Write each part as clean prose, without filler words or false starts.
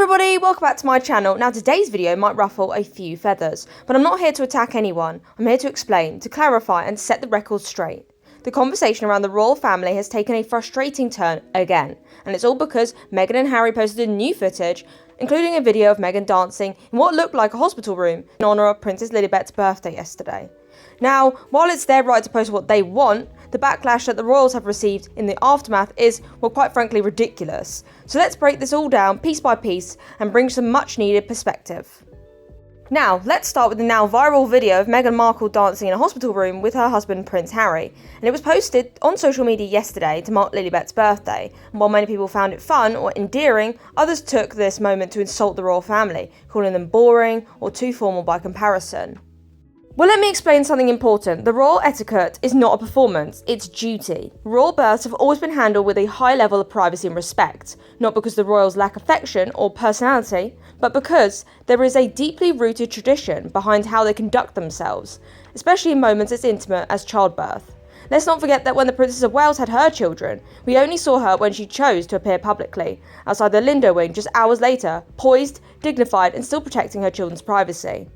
everybody, welcome back to my channel. Now today's video might ruffle a few feathers, but I'm not here to attack anyone. I'm here to explain, to clarify and set the record straight. The conversation around the royal family has taken a frustrating turn again, and it's all because Meghan and Harry posted new footage, including a video of Meghan dancing in what looked like a hospital room in honour of Princess Lilibet's birthday yesterday. Now, while it's their right to post what they want, the backlash that the royals have received in the aftermath is, well, quite frankly, ridiculous. So let's break this all down piece by piece and bring some much needed perspective. Now, let's start with the now viral video of Meghan Markle dancing in a hospital room with her husband Prince Harry, and it was posted on social media yesterday to mark Lilibet's birthday. And while many people found it fun or endearing, others took this moment to insult the royal family, calling them boring or too formal by comparison. Well, let me explain something important. The royal etiquette is not a performance, it's duty. Royal births have always been handled with a high level of privacy and respect, not because the royals lack affection or personality, but because there is a deeply rooted tradition behind how they conduct themselves, especially in moments as intimate as childbirth. Let's not forget that when the Princess of Wales had her children, we only saw her when she chose to appear publicly, outside the Lindo wing just hours later, poised, dignified and still protecting her children's privacy.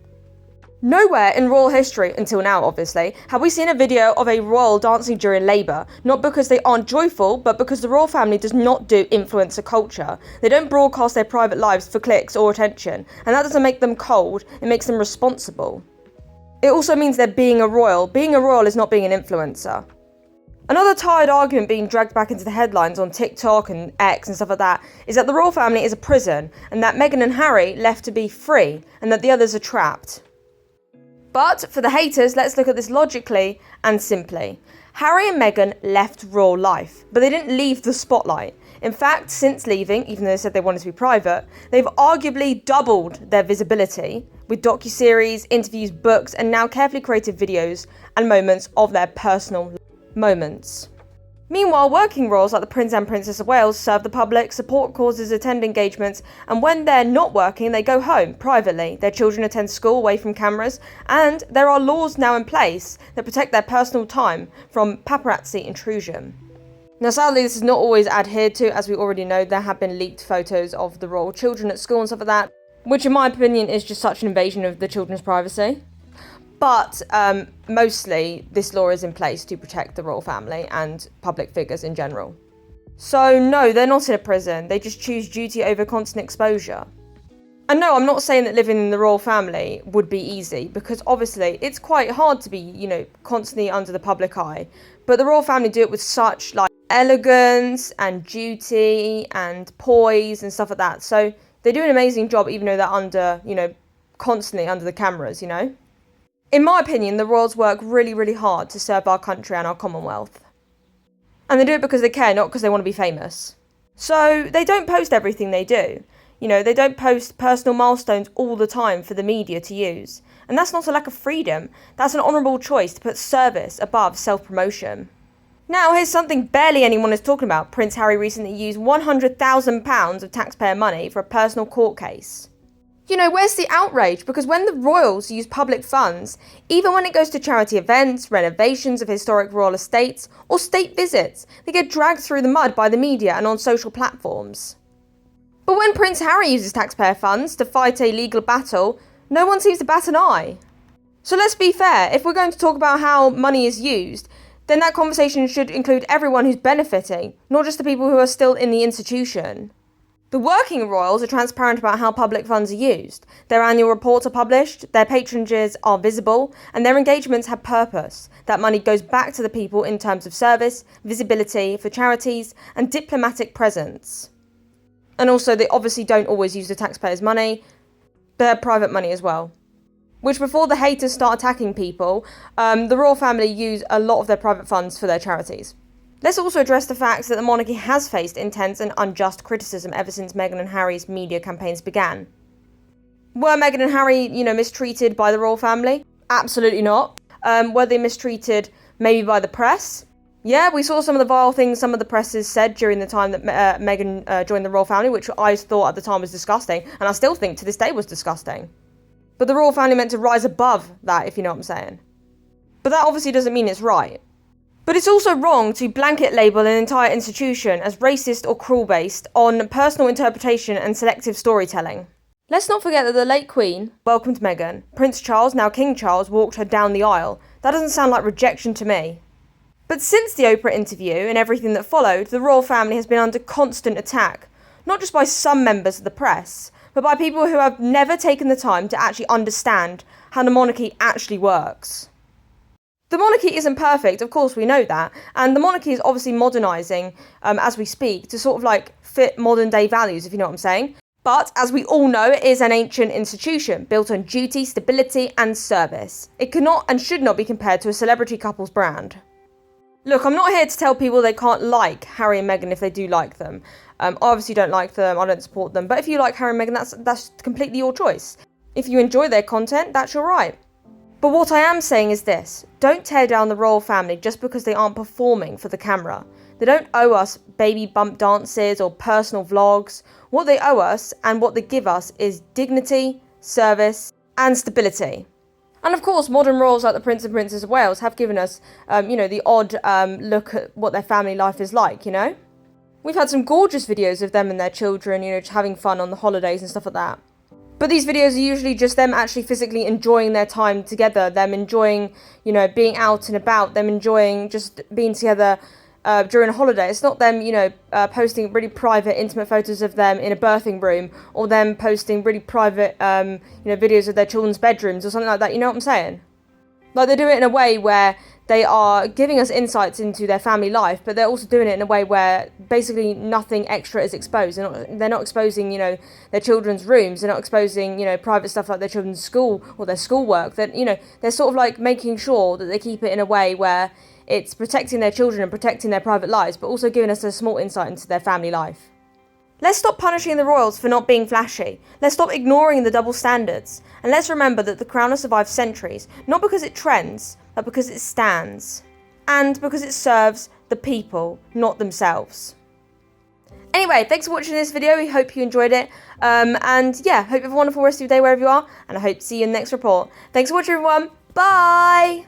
Nowhere in royal history, until now obviously, have we seen a video of a royal dancing during labour, not because they aren't joyful, but because the royal family does not do influencer culture. They don't broadcast their private lives for clicks or attention, and that doesn't make them cold, it makes them responsible. It also means they're being a royal. Being a royal is not being an influencer. Another tired argument being dragged back into the headlines on TikTok and X and stuff like that is that the royal family is a prison, and that Meghan and Harry left to be free, and that the others are trapped. But for the haters, let's look at this logically and simply. Harry and Meghan left royal life, but they didn't leave the spotlight. In fact, since leaving, even though they said they wanted to be private, they've arguably doubled their visibility with docuseries, interviews, books, and now carefully created videos and moments of their personal moments. Meanwhile, working royals like the Prince and Princess of Wales serve the public, support causes, attend engagements, and when they're not working, they go home privately. Their children attend school away from cameras, and there are laws now in place that protect their personal time from paparazzi intrusion. Now, sadly, this is not always adhered to. As we already know, there have been leaked photos of the royal children at school and stuff like that, which in my opinion is just such an invasion of the children's privacy. But mostly this law is in place to protect the royal family and public figures in general. So no, they're not in a prison, they just choose duty over constant exposure. And no, I'm not saying that living in the royal family would be easy, because obviously it's quite hard to be, constantly under the public eye. But the royal family do it with such elegance and duty and poise and stuff like that. So they do an amazing job even though they're under, constantly under the cameras, In my opinion, the royals work really, really hard to serve our country and our Commonwealth. And they do it because they care, not because they want to be famous. So they don't post everything they do. They don't post personal milestones all the time for the media to use. And that's not a lack of freedom. That's an honourable choice to put service above self-promotion. Now, here's something barely anyone is talking about. Prince Harry recently used £100,000 of taxpayer money for a personal court case. Where's the outrage? Because when the royals use public funds, even when it goes to charity events, renovations of historic royal estates, or state visits, they get dragged through the mud by the media and on social platforms. But when Prince Harry uses taxpayer funds to fight a legal battle, no one seems to bat an eye. So let's be fair, if we're going to talk about how money is used, then that conversation should include everyone who's benefiting, not just the people who are still in the institution. The working royals are transparent about how public funds are used. Their annual reports are published, their patronages are visible, and their engagements have purpose. That money goes back to the people in terms of service, visibility for charities, and diplomatic presence. And also, they obviously don't always use the taxpayers' money, their private money as well. Which, before the haters start attacking people, the royal family use a lot of their private funds for their charities. Let's also address the fact that the monarchy has faced intense and unjust criticism ever since Meghan and Harry's media campaigns began. Were Meghan and Harry, mistreated by the royal family? Absolutely not. Were they mistreated maybe by the press? Yeah, we saw some of the vile things some of the press has said during the time that Meghan joined the royal family, which I thought at the time was disgusting, and I still think to this day was disgusting. But the royal family meant to rise above that, if you know what I'm saying. But that obviously doesn't mean it's right. But it's also wrong to blanket label an entire institution as racist or cruel based on personal interpretation and selective storytelling. Let's not forget that the late Queen welcomed Meghan. Prince Charles, now King Charles, walked her down the aisle. That doesn't sound like rejection to me. But since the Oprah interview and everything that followed, the royal family has been under constant attack. Not just by some members of the press, but by people who have never taken the time to actually understand how the monarchy actually works. The monarchy isn't perfect, of course we know that, and the monarchy is obviously modernising as we speak to sort of like fit modern day values, if you know what I'm saying. But as we all know, it is an ancient institution built on duty, stability and service. It cannot and should not be compared to a celebrity couple's brand. Look, I'm not here to tell people they can't like Harry and Meghan if they do like them. I obviously don't like them, I don't support them, but if you like Harry and Meghan, that's completely your choice. If you enjoy their content, that's your right. But what I am saying is this: don't tear down the royal family just because they aren't performing for the camera. They don't owe us baby bump dances or personal vlogs. What they owe us and what they give us is dignity, service and stability. And of course, modern royals like the Prince and Princess of Wales have given us, the odd look at what their family life is like, We've had some gorgeous videos of them and their children, just having fun on the holidays and stuff like that. But these videos are usually just them actually physically enjoying their time together, them enjoying, being out and about, them enjoying just being together during a holiday. It's not them, posting really private, intimate photos of them in a birthing room, or them posting really private, videos of their children's bedrooms or something like that. You know what I'm saying? Like, they do it in a way where they are giving us insights into their family life, but they're also doing it in a way where basically nothing extra is exposed. They're not exposing, their children's rooms. They're not exposing, private stuff like their children's school or their schoolwork. They're sort of like making sure that they keep it in a way where it's protecting their children and protecting their private lives, but also giving us a small insight into their family life. Let's stop punishing the royals for not being flashy. Let's stop ignoring the double standards. And let's remember that the crown has survived centuries, not because it trends, but because it stands. And because it serves the people, not themselves. Anyway, thanks for watching this video. We hope you enjoyed it. Hope you have a wonderful rest of your day wherever you are. And I hope to see you in the next report. Thanks for watching, everyone. Bye!